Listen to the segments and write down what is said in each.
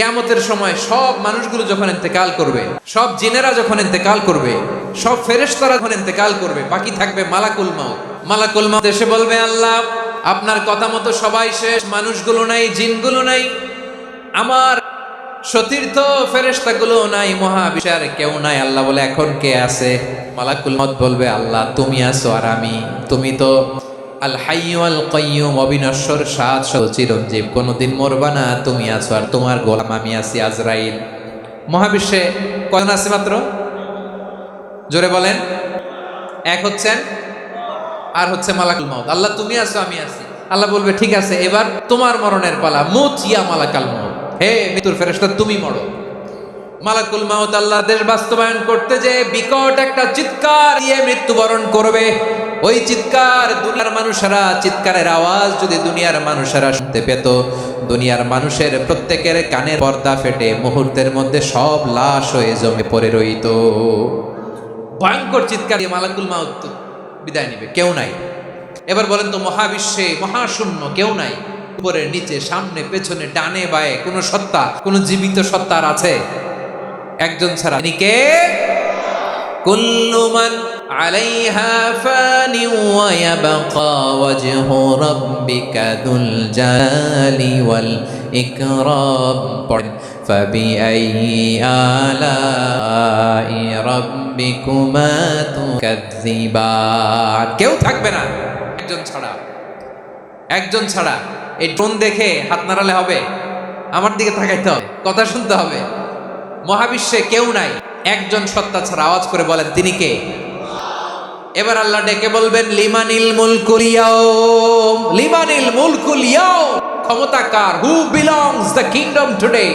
কিয়ামতের সময় সব মানুষগুলো যখন ইন্তেকাল করবে, সব জিনেরা যখন ইন্তেকাল করবে, সব ফেরেশতারা যখন ইন্তেকাল করবে, বাকি থাকবে মালাকুল মাউত। মালাকুল মাউত এসে বলবে, আল্লাহ আপনার কথা মতো সবাই শেষ, মানুষগুলো নাই, জিনগুলো নাই, আমার সতীর্থ ফেরেশতাগুলো নাই, মহাবিশ্বের কেউ নাই। আল্লাহ বলে, এখন কে আছে? মালাকুল মাউত বলবে, আল্লাহ তুমি আছো আর আমি। তুমি তো আল হাইয়্যু আল কাইয়্যুম, অবিনশ্বর, শাশ্বত, চিরঞ্জীব, কোনোদিন মরবা না, তুমি আছো আর তোমার গোলাম আমি আছি আজরাইল। মহাবিশ্বে কয়জন আছে মাত্র? জোরে বলেন। এক হচ্ছেন আর হচ্ছে মালাকুল মাউত। আল্লাহ তুমি আছো আমি আছি। আল্লাহ বলবে, ঠিক আছে, এবার তোমার মরণের পালা, মুত ইয়া মালাকাল মাউত, হে মৃত্যুর ফেরেশতা তুমি মরো। মালাকুল মাউত আল্লাহর আদেশ বাস্তবায়ন করতে যে বিকট একটা চিৎকার দিয়ে মৃত্যুবরণ করবে। ওই চিৎকার দুনিয়ার মানুষেরা, চিৎকারের আওয়াজ যদি দুনিয়ার মানুষেরা শুনতে পেত, দুনিয়ার মানুষের প্রত্যেকের কানের পর্দা ফেটে মুহূর্তের মধ্যে সব লাশ হয়ে জমে পড়ে রইত। ভয়ঙ্কর চিৎকার দিয়ে মালাকুল মাউত বিদায় নিবে, কেউ নাই। এবার বলেন তো, মহাবিশ্বে মহাশূন্য, কেউ নাই, উপরে নিচে সামনে পেছনে ডানে বায়ে কোন সত্তা, কোন জীবিত সত্তার আছে? একজন ছাড়া। তিনি কে? কুল্লু মান আলাইহা ফানি ওয়া ইয়াবকা ওয়াজহু রাব্বিকা যুল জালালি ওয়াল ইকরাম। পড়েন, ফাবিআইয়ি আলাই রাব্বিকুমা তুকাজ্জিবান। কেউ থাকবে না একজন ছাড়া, একজন ছাড়া। এই ড্রোন দেখে হাত নাড়ালে হবে? আমার দিকে তাকাইতে হবে, কথা শুনতে হবে। মহাবিশ্বে কেউ নাই, একজন সত্তা ছাড়া। আওয়াজ করে বলেন, তিনি কে? এবার আল্লাহ ডেকে বলবেন, লিমানিল মুলকুল ইয়াউম, লিমানিল মুলকুল ইয়াউম। ক্ষমতা কার? Who belongs the kingdom today,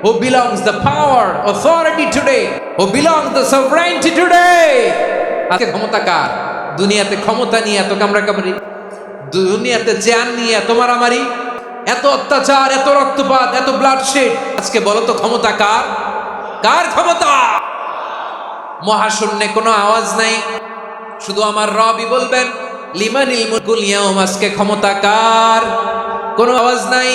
who belongs the power authority today, who belongs the sovereignty today. আজকে ক্ষমতা কার? দুনিয়াতে ক্ষমতা নিয়ে এত কামড়াকামড়ি, দুনিয়াতে জান নিয়ে এত মারামারি, এত অত্যাচার, এত রক্তপাত, এত ব্লাডশেড। আজকে বলো তো ক্ষমতা কার? কার ক্ষমতা? মহাশূন্যে কোনো আওয়াজ নাই, শুধু আমার রবই বলবেন, লিমানিল মুলকুল ইয়াউম। আজকে ক্ষমতা কার? কোনো আওয়াজ নাই,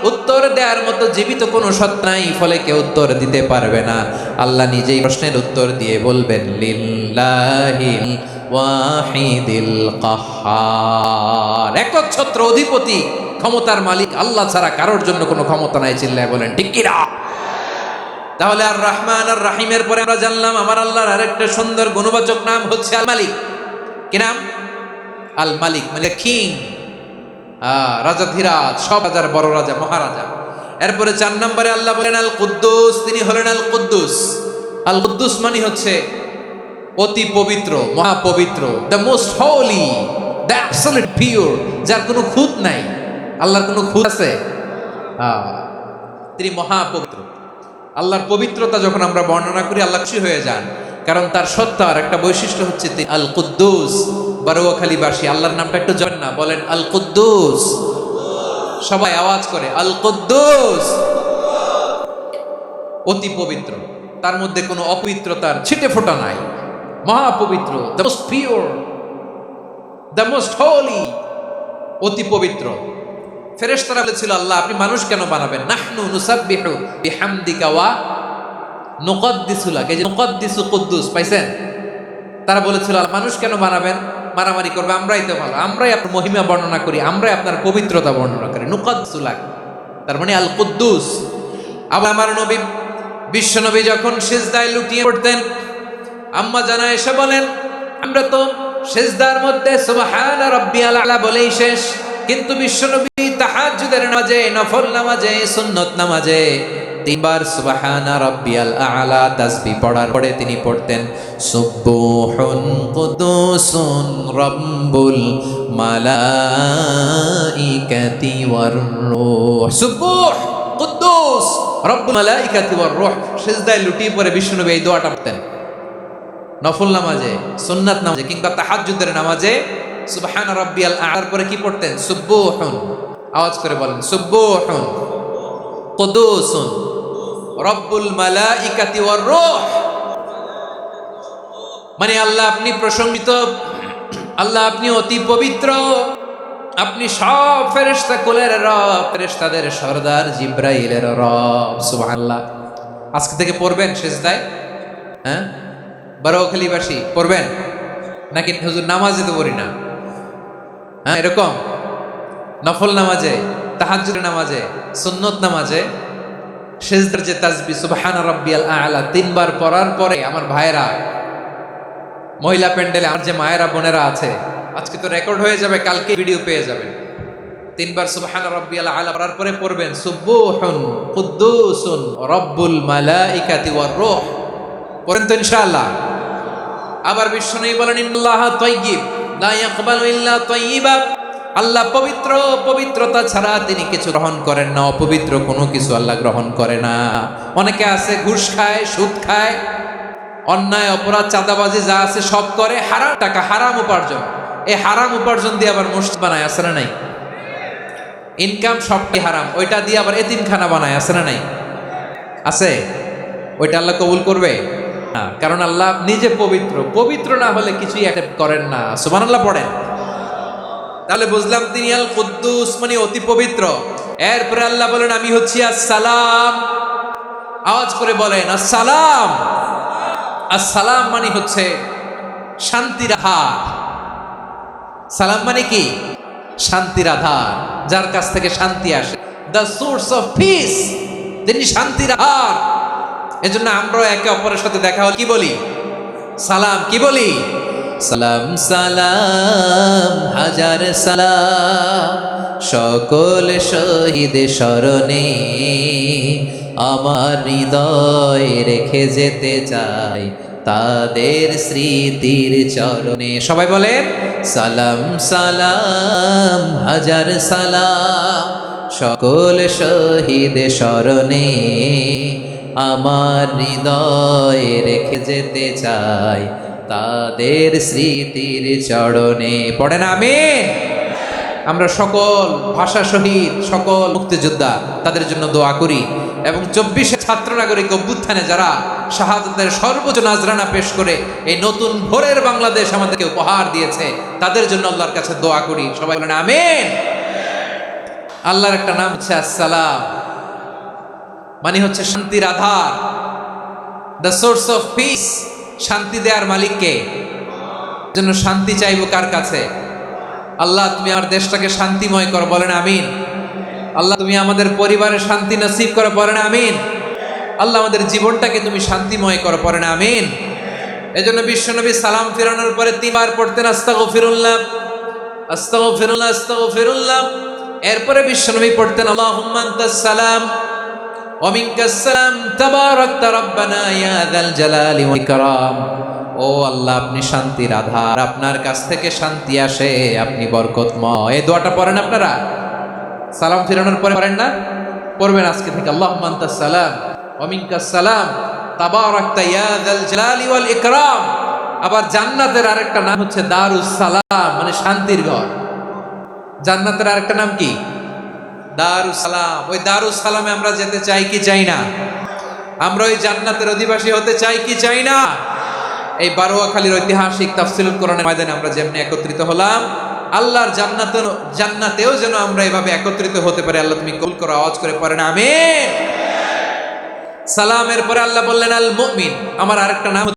উত্তর দেওয়ার মতো জীবিত কোনো সত্তা নাই, ফলে কেউ উত্তর দিতে পারবে না। আল্লাহ নিজেই প্রশ্নের উত্তর দিয়ে বলবেন, লিল্লাহিল ওয়াহিদিল কাহ্হার। একচ্ছত্র অধিপতি, ক্ষমতার মালিক আল্লাহ ছাড়া কারোর জন্য কোনো ক্ষমতা নাই। চিল্লায় বলেন ঠিক কি না? তাহলে আর রহমান আর রাহিমের পরে আমরা জানলাম আমার আল্লাহর আরেকটা সুন্দর গুণবাচক নাম হচ্ছে আল মালিক। কি নাম? আল মালিক, মানে কিং, রাজাধিরাজ, সব রাজার বড় রাজা, মহারাজা। এরপরে 4 নম্বরে আল্লাহ বলেন আল কুদ্দুস, তিনি হলেন আল কুদ্দুস। আল কুদ্দুস মানে হচ্ছে অতি পবিত্র, মহাপবিত্র, the most holy, the absolute pure, যার কোনো খুঁত নাই। আল্লাহর কোনো খুঁত আছে? তিনি মহাপবিত্র। আল্লাহর পবিত্রতা যখন আমরা বর্ণনা করি, আল্লাহ খুশি হয়ে যান, কারণ তার সত্তার একটা বৈশিষ্ট্য হচ্ছে তিনি আল কুদ্দুস। বারোয়াখালীবাসী আল্লাহর নামটা একটু জানেন না? বলেন আল কুদ্দুস, সবাই আওয়াজ করে আল কুদ্দুস। অতি পবিত্র, তার মধ্যে কোনো অপবিত্রতার ছিটে ফোঁটা নাই, মহাপবিত্র, the most pure, the most holy, অতি পবিত্র। ফেরেশতারা বলেছিল, আল্লাহ আপনি মানুষ কেন বানাবেন? নাহনু নুসাব্বিহু বিহামদিকা ওয়া নুকদ্দিসু লাক। এই যে নুকদ্দিসু কুদ্দুস পাইছেন? তারা বলেছিল, মানুষ কেন বানাবেন? মারামারি করবে, আমরাই তো ভালো, আমরাই আপনার মহিমা বর্ণনা করি, আমরাই আপনার পবিত্রতা বর্ণনা করি। নুকদ্দিসু লাক, তার মানে আল কুদ্দুস। আবার আমার নবী, বিশ্ব নবী যখন সিজদায় লুটিয়ে পড়তেন, আম্মা জানা এসে বলেন, আমরা তো সিজদার মধ্যে সুবহানা রাব্বিয়াল আলা বলেই শেষ, কিন্তু বিশ্বনবী তাহাজ্জুদের নামাজে, নফল নামাজে, সুন্নত নামাজে 3 বার সুবহানা রাব্বিয়াল আলা তাসবিহ পড়ার পরে তিনি পড়তেন সুবহুন কুদুসুন রাব্বুল মালাইকাতি ওয়ার রূহ। সুবহ কুদ্দুস রব্বুল মালাইকাতি ওয়ার রূহ। সিজদায় লুটিয়ে পড়ে বিশ্বনবী এই দোয়াটা পড়তেন নফল নামাজে, সুন্নাত নামাজে কিংবা তাহাজ্জুদের নামাজে। সুবহান রাব্বিয়াল আ'লার পরে কি পড়তেন? সুবহুন। আওয়াজ করে বলেন সুবহুন কুদুসুন রব্বুল মালাইকাতি ওয়ার রূহ। মানে আল্লাহ আপনি প্রশংসিত, আল্লাহ আপনি অতি পবিত্র, আপনি সব ফেরেশতা কুলের রব, ফেরেশতাদের সরদার জিব্রাইলের রব। সুবহানাল্লাহ। আজকে থেকে পড়বেন সিজদায়? হ্যাঁ, বারোখালীবাসী পড়বেন নাকি হুজুর নামাজে তো পড়ি না? হ্যাঁ, এরকম নফল নামাজে, তাহাজ্জুদের নামাজে, সুন্নত নামাজে সিজদার যে তাসবিহ সুবহান রাব্বিয়াল আ'লা 3 বার পড়ার পরে আমার ভাইরা, মহিলা প্যান্ডেলে আমার যে মায়েরা বোনেরা আছে, আজকে তো রেকর্ড হয়ে যাবে, কালকে ভিডিও পেয়ে যাবেন। 3 বার সুবহান রাব্বিয়াল আ'লা পড়ার পরে পড়বেন সুবহুন কুদ্দুসুন রব্বুল মালাইকাতি ওয়ার রূহ। পড়েন তো ইনশাআল্লাহ। আবার বিশ্বনবী বলেন ইন্নাল্লাহা তাইয়্যিব লা ইয়াকবালু ইল্লা তাইয়্যিবা। আল্লাহ পবিত্র, পবিত্রতা ছাড়া তিনি কিছু গ্রহণ করেন না, অপবিত্র কোনো কিছু আল্লাহ গ্রহণ করে না। অনেকে আছে ঘুষ খায়, সুদ খায়, অন্যায় অপরাধ চাঁদাবাজি যা আছে সব করে, হারাম টাকা, হারাম উপার্জন। এই হারাম উপার্জন দিয়ে আবার মসজিদ বানায়, আছে না নাই? ইনকাম সবটি হারাম, ওইটা দিয়ে আবার এতিমখানা বানায়, আছে না নাই? আছে। ওইটা আল্লাহ কবুল করবে না, কারণ আল্লাহ নিজে পবিত্র। পবিত্র না হলে কিছুই অ্যাকসেপ্ট করেন না। সুবহানাল্লাহ পড়েন। তাহলে বুঝলাম তিনি আল কুদ্দুস মানে অতি পবিত্র। এরপরে আল্লাহ বলেন আমি হচ্ছি আসসালাম। আওয়াজ করে বলেন আসসালাম। আসসালাম মানে হচ্ছে শান্তির আধার। সালাম মানে কি? শান্তির আধার, যার কাছ থেকে শান্তি আসে। দ্য সোর্স অফ পিস, তিনি শান্তির আধার। এজন্য আমরা একে অপরের সাথে দেখা হলে কি বলি? সালাম। কি বলি? সালাম সালাম হাজার সালাম, সকল শহীদ স্মরণে আমার হৃদয় রেখে যেতে চাই তাদের স্মৃতির চরণে। সবাই বলেন সালাম সালাম হাজার সালাম, সকল শহীদ স্মরণে আমার হৃদয় রেখে যেতে চাই তাদের স্মৃতির চরণে। পড়েন আমিন। আমরা সকল ভাষা শহীদ, সকল মুক্তিযোদ্ধা, তাদের জন্য দোয়া করি। এবং 24 ছাত্র নাগরিক অভ্যুত্থানে যারা শাহাদাতের সর্বোচ্চ নাজরানা পেশ করে এই নতুন ভোরের বাংলাদেশ আমাদেরকে উপহার দিয়েছে, তাদের জন্য আল্লাহর কাছে দোয়া করি। সবাই বলেন আমিন। আল্লাহর একটা নাম হচ্ছে আসসালাম, মানে হচ্ছে শান্তির আধার, দ্য সোর্স অফ পিস। শান্তি দেওয়ার মালিককে। জন্য শান্তি চাইবো কার কাছে? আল্লাহ তুমি আমার দেশটাকে শান্তিময় করো, বলেন আমিন। আল্লাহ তুমি আমাদের পরিবারে শান্তি নসিব করো, বলেন আমিন। আল্লাহ আমাদের জীবনটাকে তুমি শান্তিময় করো, বলেন আমিন। এজন্য বিশ্বনবী সালাম ফিরানোর পরে 3 বার পড়তেন আস্তাগফিরুল্লাহ আস্তাগফিরুল্লাহ আস্তাগফিরুল্লাহ। এরপরে বিশ্বনবী পড়তেন আল্লাহুম্মা আনতাস সালাম ওয়া মিনকাস সালাম তাবারাকতা রাব্বানা ইয়া যাল জালালি ওয়াল ইকরাম। ও আল্লাহ আপনি শান্তির আধার, আপনার কাছ থেকে শান্তি আসে, আপনি বরকতময়। এই দোয়াটা পড়েন আপনারা সালাম ফিরানোর পরে, পড়েন না? পড়বেন আজকে থেকে আল্লাহুম্মা আনতাস সালাম ওয়া মিনকাস সালাম তাবারাকতা ইয়া যাল জালালি ওয়াল ইকরাম। আবার জান্নাতের আরেকটা নাম হচ্ছে দারুস সালাম, মানে শান্তির ঘর। জান্নাতের আরেকটা নাম কি? দারুস সালাম। ওই দারুস সালামে আমরা যেতে চাই কি চাই না? আমরা ওই জান্নাতের অধিবাসী হতে চাই কি চাই না? এই বারোয়াখালীর ঐতিহাসিক তাফসীরুল কোরআনের ময়দানে আমরা যেমনি একত্রিত হলাম, আল্লাহর জান্নাতেও যেন আমরা এভাবে একত্রিত হতে পারি। আল্লাহ তুমি কবুল করো। আওয়াজ করে পড়েন আমিন। সালামের পরে আল্লাহ বললেন আল মুমিন। আমার আরেকটা নাম